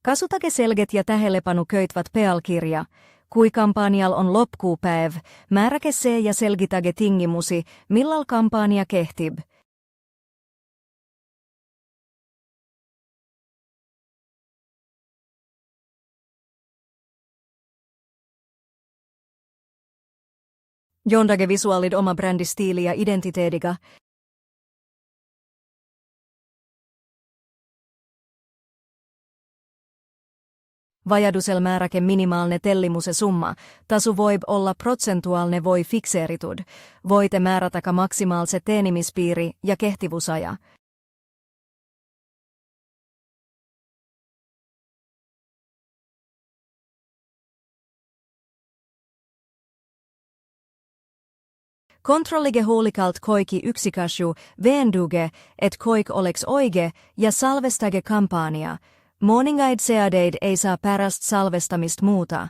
Kasutage selget ja tähelepanu köitvat pealkirja. Kui kampanjal on lopkuupäev, määräke se ja selgitage tingimusi, millal kampanja kehtib. Jondage visuaalid oma brändistiili ja identiteediga. Vajadusel määräke minimaalne tellimuse summa, tasu voib olla prosentuaalne voi fikseeritud, voite määrätäkä maksimaalse teenimispiiri ja kehtivusaja. Kontrollige huolikalt koiki yksikasju, veenduge, et koik oleks oige ja salvestage kampanja. Morningaid seadeid ei saa pärast salvestamist muuta.